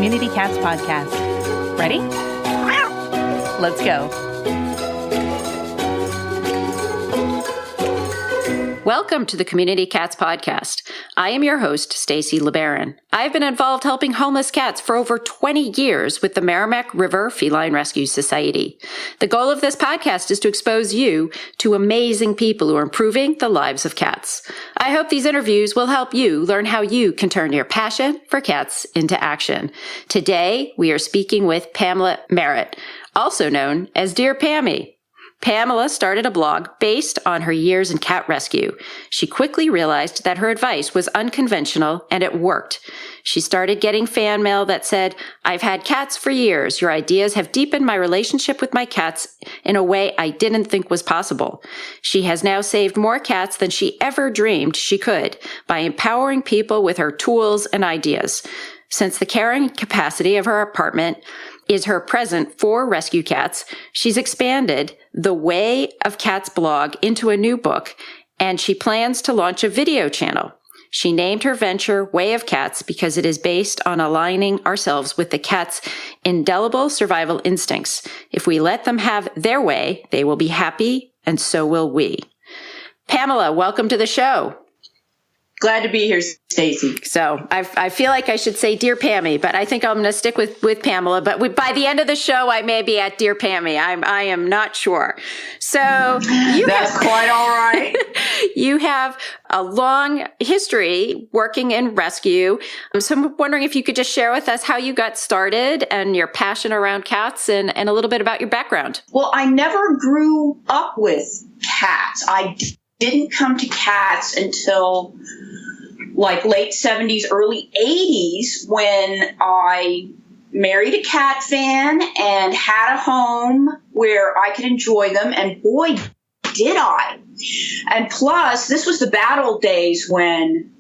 Community Cats podcast. Ready? Let's go. Welcome to the Community Cats podcast. I am your host, Stacy LeBaron. I've been involved helping homeless cats for over 20 years with the Merrimack River Feline Rescue Society. The goal of this podcast is to expose you to amazing people who are improving the lives of cats. I hope these interviews will help you learn how you can turn your passion for cats into action. Today, we are speaking with Pamela Merritt, also known as Dear Pammy. Pamela started a blog based on her years in cat rescue. She quickly realized that her advice was unconventional and it worked. She started getting fan mail that said, "I've had cats for years. Your ideas have deepened my relationship with my cats in a way I didn't think was possible." She has now saved more cats than she ever dreamed she could by empowering people with her tools and ideas. Since the carrying capacity of her apartment is her present for rescue cats, she's expanded the Way of Cats blog into a new book, and she plans to launch a video channel. She named her venture Way of Cats because it is based on aligning ourselves with the cat's indelible survival instincts. If we let them have their way, they will be happy, and so will we. Pamela, welcome to the show. Glad to be here, Stacy. So I feel like I should say Dear Pammy, but I think I'm going to stick with Pamela. But by the end of the show, I may be at Dear Pammy. I am not sure. So that's quite all right. You have a long history working in rescue. So I'm wondering if you could just share with us how you got started and your passion around cats and a little bit about your background. Well, I never grew up with cats. I didn't come to cats until like late 70s, early 80s, when I married a cat fan and had a home where I could enjoy them. And boy, did I. And plus, this was the bad old days when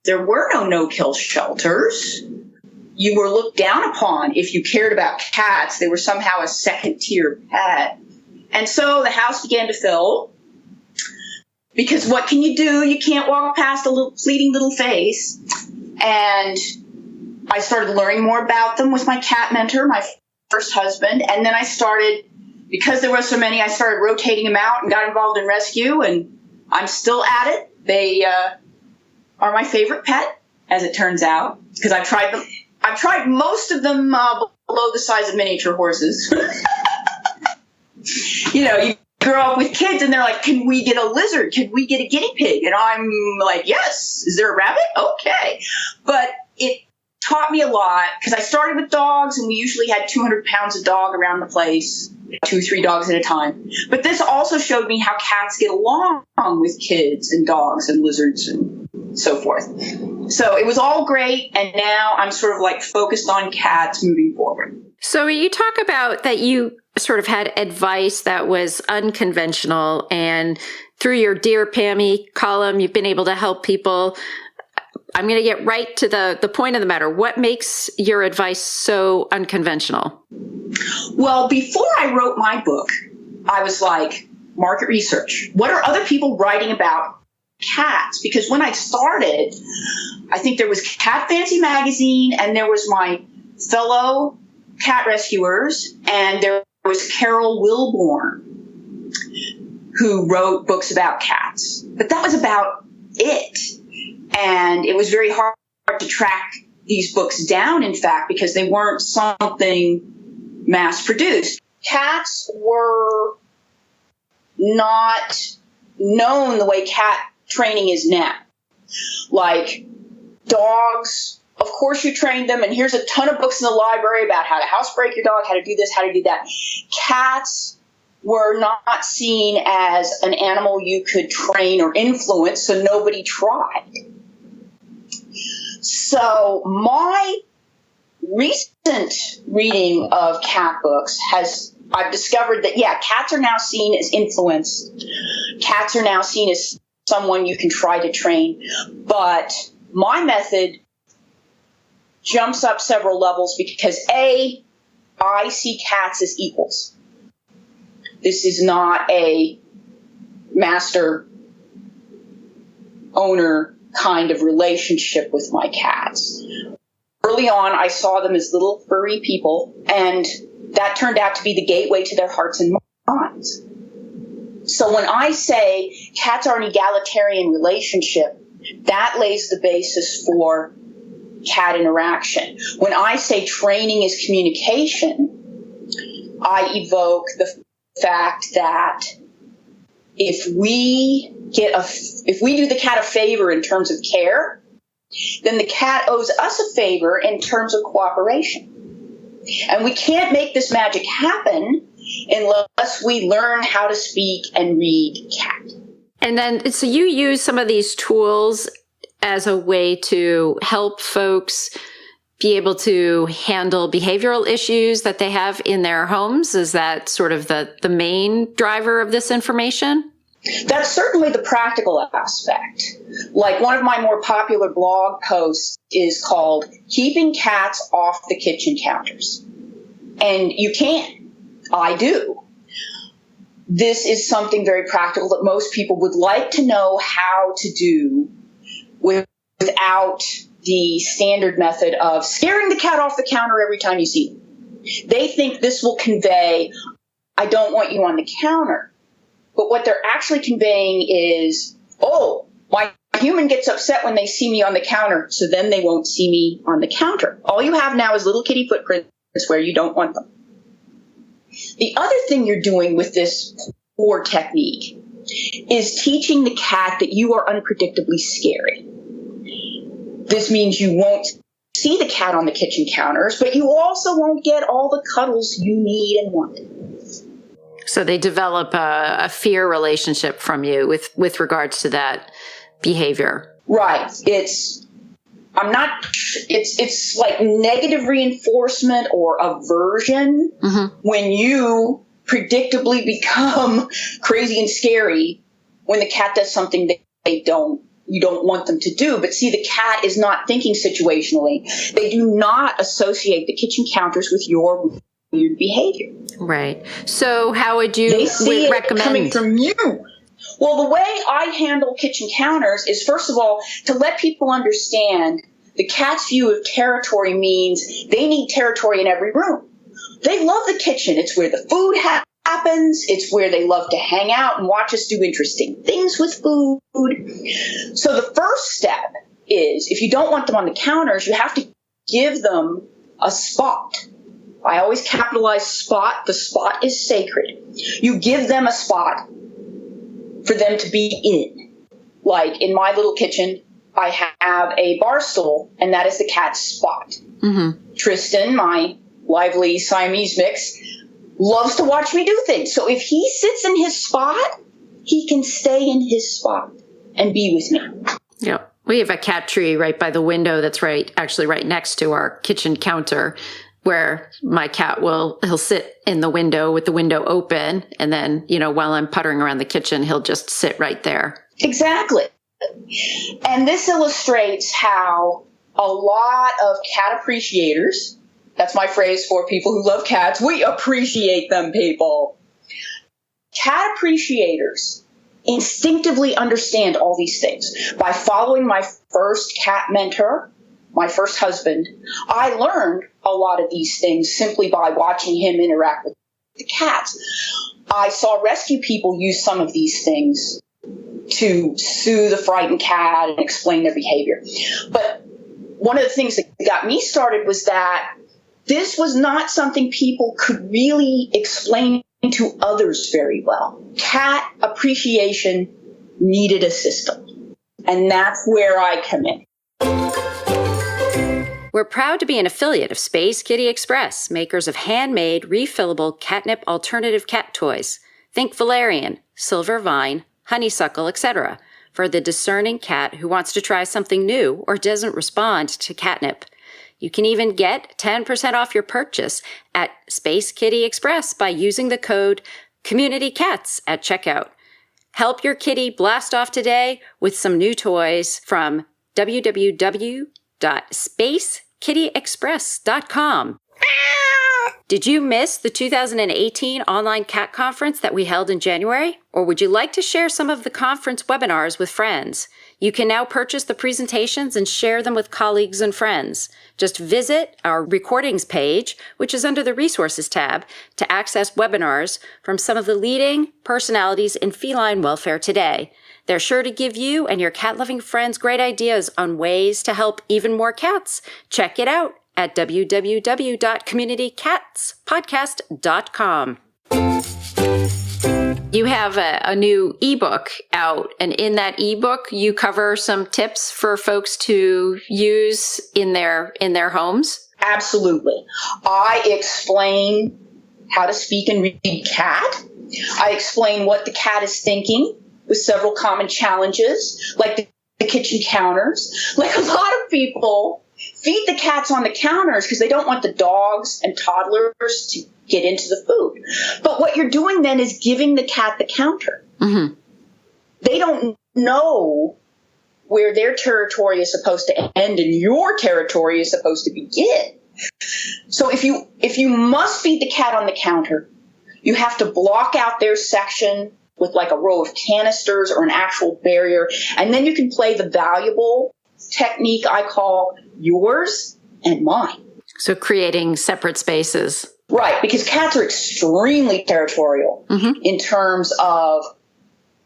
there were no no-kill shelters. You were looked down upon if you cared about cats. They were somehow a second-tier pet. And so the house began to fill. Because what can you do? You can't walk past a little fleeting little face. And I started learning more about them with my cat mentor, my first husband. And then I started, because there were so many, I started rotating them out and got involved in rescue. And I'm still at it. They are my favorite pet, as it turns out, because I've tried them. I've tried most of them below the size of miniature horses. You grow up with kids and they're like, can we get a lizard? Can we get a guinea pig? And I'm like, yes. Is there a rabbit? Okay. But it taught me a lot because I started with dogs and we usually had 200 pounds of dog around the place, 2-3 dogs at a time. But this also showed me how cats get along with kids and dogs and lizards and so forth. So it was all great. And now I'm sort of like focused on cats moving forward. So you talk about that you sort of had advice that was unconventional, and through your Dear Pammy column, you've been able to help people. I'm going to get right to the point of the matter. What makes your advice so unconventional? Well, before I wrote my book, I was like, market research. What are other people writing about cats? Because when I started, I think there was Cat Fancy magazine, and there was my fellow cat rescuers, and there was Carol Wilborn, who wrote books about cats. But that was about it. And it was very hard to track these books down, in fact, because they weren't something mass-produced. Cats were not known the way cat training is now. Like dogs, of course you trained them, and here's a ton of books in the library about how to housebreak your dog, how to do this, how to do that. Cats were not seen as an animal you could train or influence, so nobody tried. So my recent reading of cat books I've discovered that, cats are now seen as influence. Cats are now seen as someone you can try to train. But my method jumps up several levels because, A, I see cats as equals. This is not a master-owner kind of relationship with my cats. early on, I saw them as little furry people, and that turned out to be the gateway to their hearts and minds. So when I say cats are an egalitarian relationship, that lays the basis for cat interaction. When I say training is communication, I evoke the fact that if we do the cat a favor in terms of care, then the cat owes us a favor in terms of cooperation. And we can't make this magic happen unless we learn how to speak and read cat. And then, so you use some of these tools as a way to help folks be able to handle behavioral issues that they have in their homes? Is that sort of the main driver of this information? That's certainly the practical aspect. Like, one of my more popular blog posts is called Keeping Cats Off the Kitchen Counters. And you can. I do. This is something very practical that most people would like to know how to do without the standard method of scaring the cat off the counter every time you see them. They think this will convey, I don't want you on the counter. But what they're actually conveying is, oh, my human gets upset when they see me on the counter, so then they won't see me on the counter. All you have now is little kitty footprints where you don't want them. The other thing you're doing with this poor technique is teaching the cat that you are unpredictably scary. This means you won't see the cat on the kitchen counters, but you also won't get all the cuddles you need and want. So they develop a fear relationship from you with regards to that behavior. Right. It's like negative reinforcement or aversion when you predictably become crazy and scary when the cat does something that you don't want them to do. But see, the cat is not thinking situationally. They do not associate the kitchen counters with your weird behavior. Right. So how would you recommend? It coming from you. Well, the way I handle kitchen counters is, first of all, to let people understand the cat's view of territory means they need territory in every room. They love the kitchen. It's where the food happens. It's where they love to hang out and watch us do interesting things with food. So the first step is, if you don't want them on the counters, you have to give them a spot. I always capitalize spot. The spot is sacred. You give them a spot for them to be in. Like in my little kitchen, I have a bar stool, and that is the cat's spot. Tristan, my lively Siamese mix, loves to watch me do things. So if he sits in his spot, he can stay in his spot and be with me. Yeah. We have a cat tree right by the window that's right next to our kitchen counter, where my cat he'll sit in the window with the window open. And then, while I'm puttering around the kitchen, he'll just sit right there. Exactly. And this illustrates how a lot of cat appreciators, that's my phrase for people who love cats, we appreciate them, people. Cat appreciators instinctively understand all these things. By following my first cat mentor, my first husband, I learned a lot of these things simply by watching him interact with the cats. I saw rescue people use some of these things to soothe a frightened cat and explain their behavior. But one of the things that got me started was that this was not something people could really explain to others very well. Cat appreciation needed a system. And that's where I come in. We're proud to be an affiliate of Space Kitty Express, makers of handmade, refillable catnip alternative cat toys. Think valerian, silver vine, honeysuckle, etc. for the discerning cat who wants to try something new or doesn't respond to catnip. You can even get 10% off your purchase at Space Kitty Express by using the code CommunityCats at checkout. Help your kitty blast off today with some new toys from www.spacekittyexpress.com. Did you miss the 2018 online cat conference that we held in January? Or would you like to share some of the conference webinars with friends? You can now purchase the presentations and share them with colleagues and friends. Just visit our recordings page, which is under the Resources tab, to access webinars from some of the leading personalities in feline welfare today. They're sure to give you and your cat-loving friends great ideas on ways to help even more cats. Check it out at www.communitycatspodcast.com. You have a new ebook out, and in that ebook, you cover some tips for folks to use in their homes. Absolutely. I explain how to speak and read cat. I explain what the cat is thinking with several common challenges, like the kitchen counters. Like, a lot of people feed the cats on the counters because they don't want the dogs and toddlers to get into the food. But what you're doing then is giving the cat the counter. Mm-hmm. They don't know where their territory is supposed to end and your territory is supposed to begin. So if you must feed the cat on the counter, you have to block out their section with like a row of canisters or an actual barrier, and then you can play the valuable technique I call yours and mine. So creating separate spaces. Right, because cats are extremely territorial in terms of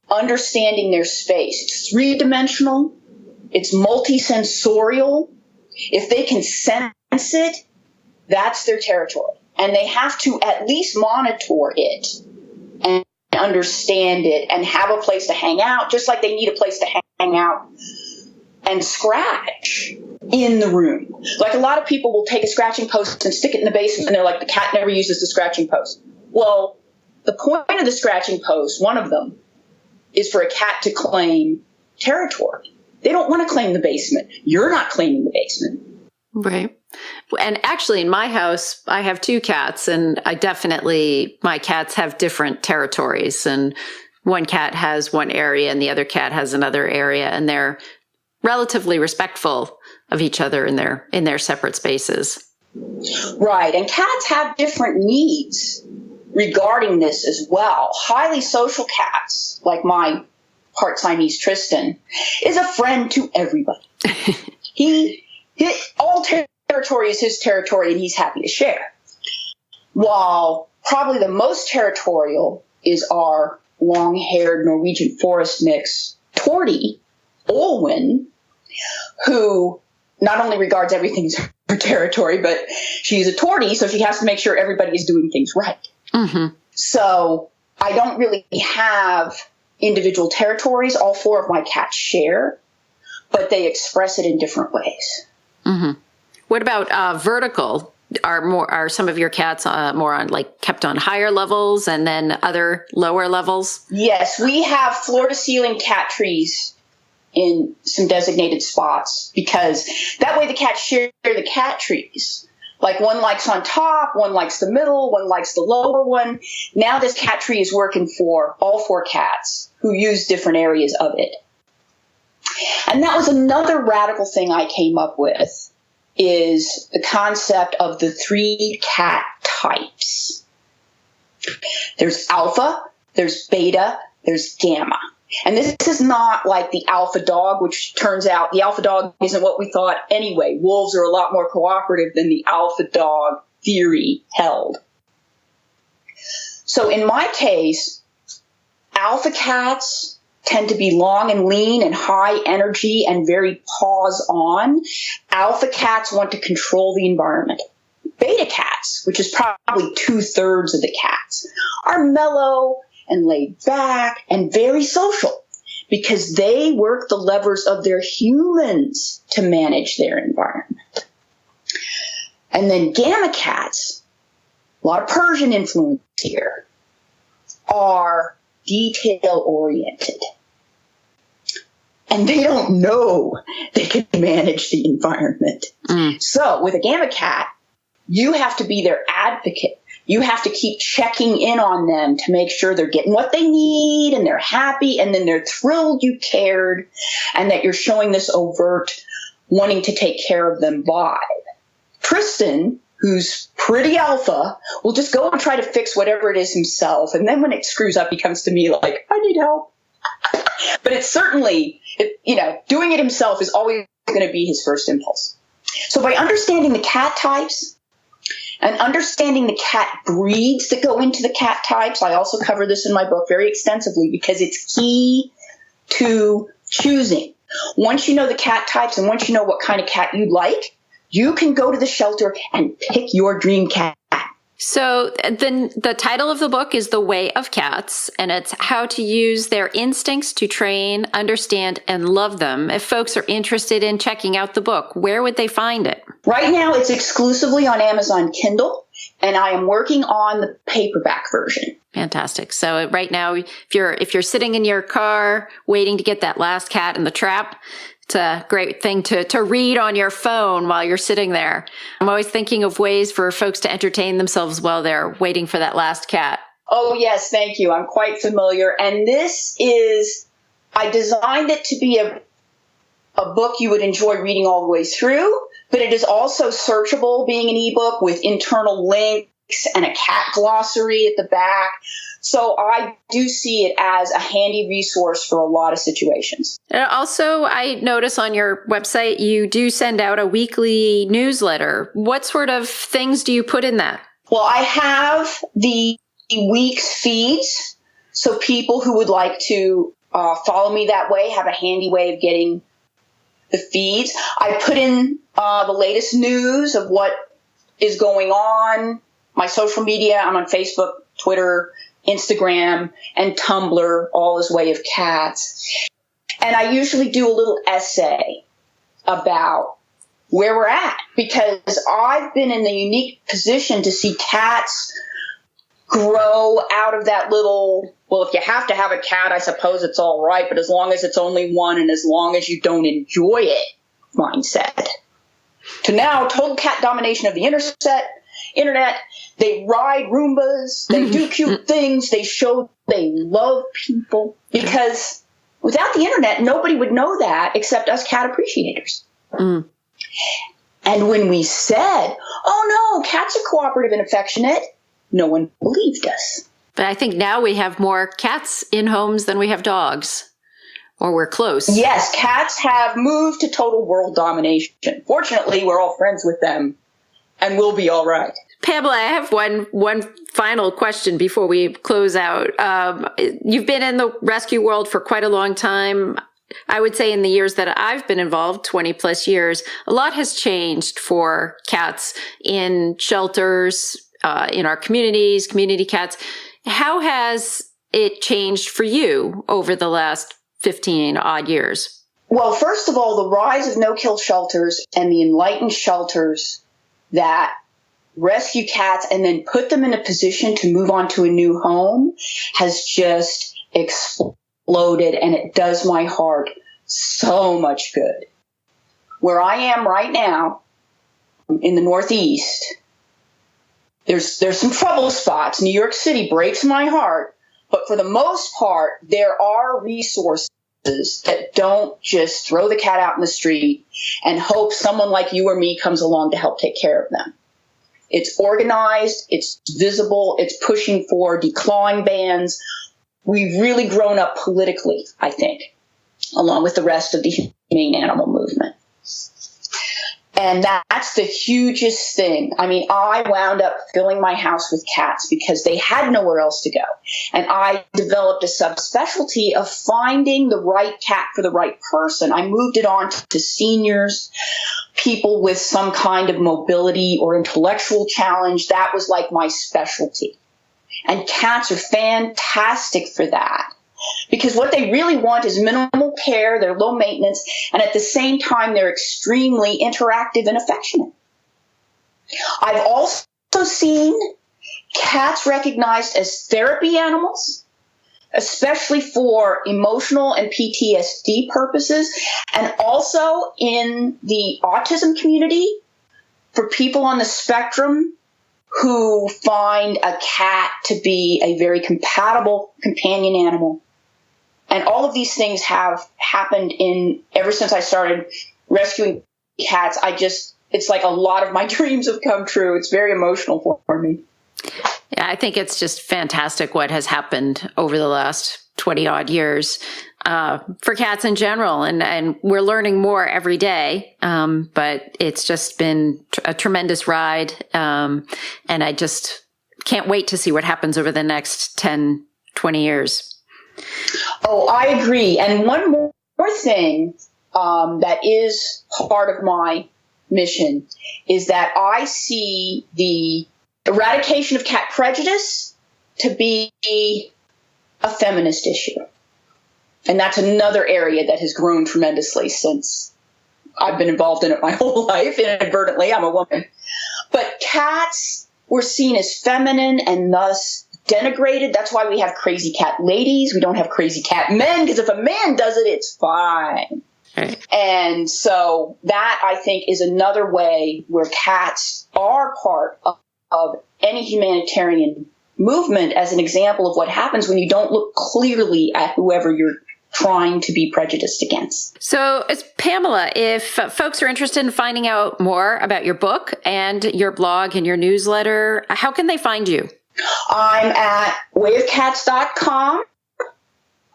understanding their space. It's three-dimensional. It's multisensorial. If they can sense it, that's their territory. And they have to at least monitor it and understand it and have a place to hang out, just like they need a place to hang out and scratch in the room. Like, a lot of people will take a scratching post and stick it in the basement, and they're like, the cat never uses the scratching post. Well, the point of the scratching post, one of them, is for a cat to claim territory. They don't want to claim the basement. You're not claiming the basement. Right. And actually, in my house, I have two cats, and my cats have different territories. And one cat has one area and the other cat has another area, and they're relatively respectful of each other in their separate spaces. Right. And cats have different needs regarding this as well. Highly social cats, like my part Siamese Tristan, is a friend to everybody. All territory is his territory, and he's happy to share. While probably the most territorial is our long-haired Norwegian forest mix, Torty, Olwen, who not only regards everything as her territory, but she's a tortie, so she has to make sure everybody is doing things right. Mm-hmm. So I don't really have individual territories. All four of my cats share, but they express it in different ways. Mm-hmm. What about vertical? Are some of your cats more on, like, kept on higher levels and then other lower levels? Yes, we have floor-to-ceiling cat trees in some designated spots, because that way the cats share the cat trees. Like, one likes on top, one likes the middle, one likes the lower one. Now this cat tree is working for all four cats who use different areas of it. And that was another radical thing I came up with, is the concept of the 3 cat types. There's alpha, there's beta, there's gamma. And this is not like the alpha dog, which turns out the alpha dog isn't what we thought anyway. Wolves are a lot more cooperative than the alpha dog theory held. So in my case, alpha cats tend to be long and lean and high energy and very paws on. Alpha cats want to control the environment. Beta cats, which is probably 2/3 of the cats, are mellow and laid back and very social, because they work the levers of their humans to manage their environment. And then gamma cats, a lot of Persian influence here, are detail-oriented. And they don't know they can manage the environment. So with a gamma cat, you have to be their advocate. You have to keep checking in on them to make sure they're getting what they need and they're happy, and then they're thrilled you cared and that you're showing this overt wanting to take care of them vibe. Tristan, who's pretty alpha, will just go and try to fix whatever it is himself, and then when it screws up, he comes to me like, I need help. But it's certainly, doing it himself is always going to be his first impulse. So by understanding the cat types and understanding the cat breeds that go into the cat types, I also cover this in my book very extensively because it's key to choosing. Once you know the cat types and once you know what kind of cat you like, you can go to the shelter and pick your dream cat. So then the title of the book is The Way of Cats, and it's how to use their instincts to train, understand, and love them. If folks are interested in checking out the book, where would they find it? Right now, it's exclusively on Amazon Kindle, and I am working on the paperback version. Fantastic. So right now, if you're sitting in your car waiting to get that last cat in the trap, it's a great thing to read on your phone while you're sitting there. I'm always thinking of ways for folks to entertain themselves while they're waiting for that last cat. Oh, yes, thank you. I'm quite familiar. And I designed it to be a book you would enjoy reading all the way through, but it is also searchable, being an ebook with internal links and a cat glossary at the back. So I do see it as a handy resource for a lot of situations. And also, I notice on your website, you do send out a weekly newsletter. What sort of things do you put in that? Well, I have the week's feeds. So people who would like to follow me that way have a handy way of getting the feeds. I put in the latest news of what is going on, my social media. I'm on Facebook, Twitter, Instagram, and Tumblr, all as Way of Cats. And I usually do a little essay about where we're at, because I've been in the unique position to see cats grow out of that little, well, if you have to have a cat, I suppose it's all right, but as long as it's only one and as long as you don't enjoy it mindset, to now total cat domination of the internet. They ride Roombas, they do cute things, they show they love people, because without the internet, nobody would know that except us cat appreciators. Mm. And when we said, oh no, cats are cooperative and affectionate, no one believed us. But I think now we have more cats in homes than we have dogs, or we're close. Yes, cats have moved to total world domination. Fortunately, we're all friends with them, and we'll be all right. Pamela, I have one final question before we close out. You've been in the rescue world for quite a long time. I would say in the years that I've been involved, 20 plus years, a lot has changed for cats in shelters, in our communities, community cats. How has it changed for you over the last 15 odd years? Well, first of all, the rise of no-kill shelters and the enlightened shelters that rescue cats and then put them in a position to move on to a new home has just exploded, and it does my heart so much good. Where I am right now in the Northeast, there's some trouble spots. New York City breaks my heart, but for the most part, there are resources that don't just throw the cat out in the street and hope someone like you or me comes along to help take care of them. It's organized, it's visible, it's pushing for declawing bans. We've really grown up politically, I think, along with the rest of the humane animal movement. And that's the hugest thing. I mean, I wound up filling my house with cats because they had nowhere else to go. And I developed a subspecialty of finding the right cat for the right person. I moved it on to seniors, people with some kind of mobility or intellectual challenge. That was like my specialty. And cats are fantastic for that, because what they really want is minimal care, they're low maintenance, and at the same time, they're extremely interactive and affectionate. I've also seen cats recognized as therapy animals, especially for emotional and PTSD purposes, and also in the autism community for people on the spectrum who find a cat to be a very compatible companion animal. And all of these things have happened ever since I started rescuing cats. It's like a lot of my dreams have come true. It's very emotional for me. Yeah, I think it's just fantastic what has happened over the last 20 odd years for cats in general. And we're learning more every day. But it's just been a tremendous ride. And I just can't wait to see what happens over the next 10, 20 years. Oh, I agree. And one more thing that is part of my mission is that I see the eradication of cat prejudice to be a feminist issue. And that's another area that has grown tremendously since I've been involved in it my whole life. Inadvertently, I'm a woman. But cats were seen as feminine and thus denigrated. That's why we have crazy cat ladies. We don't have crazy cat men, because if a man does it, it's fine. Right. And so that, I think, is another way where cats are part of any humanitarian movement, as an example of what happens when you don't look clearly at whoever you're trying to be prejudiced against. So, Pamela, if folks are interested in finding out more about your book and your blog and your newsletter, how can they find you? I'm at wayofcats.com.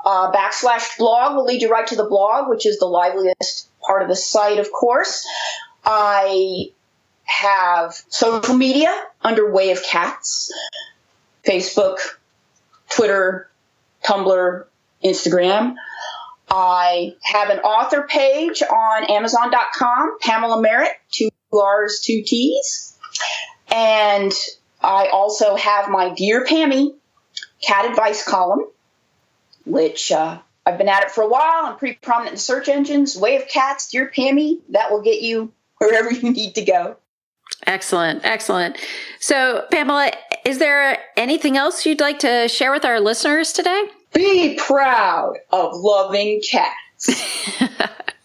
/blog will lead you right to the blog, which is the liveliest part of the site, of course. I have social media under Way of Cats: Facebook, Twitter, Tumblr, Instagram. I have an author page on Amazon.com, Pamela Merritt, 2 R's, 2 T's. And I also have my Dear Pammy cat advice column, which I've been at it for a while. I'm pretty prominent in search engines. Way of Cats, Dear Pammy, that will get you wherever you need to go. Excellent. Excellent. So, Pamela, is there anything else you'd like to share with our listeners today? Be proud of loving cats.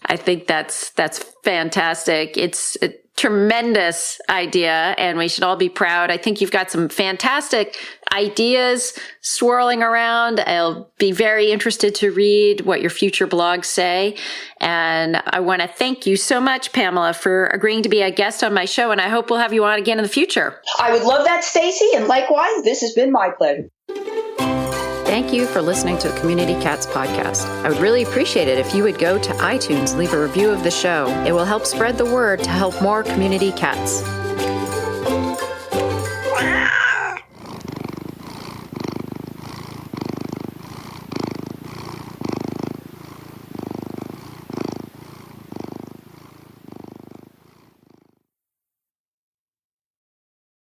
I think that's fantastic. It's a tremendous idea, and we should all be proud. I think you've got some fantastic ideas swirling around. I'll be very interested to read what your future blogs say. And I want to thank you so much, Pamela, for agreeing to be a guest on my show, and I hope we'll have you on again in the future. I would love that, Stacy, and likewise, this has been my pleasure. Thank you for listening to the Community Cats podcast. I would really appreciate it if you would go to iTunes and leave a review of the show. It will help spread the word to help more community cats.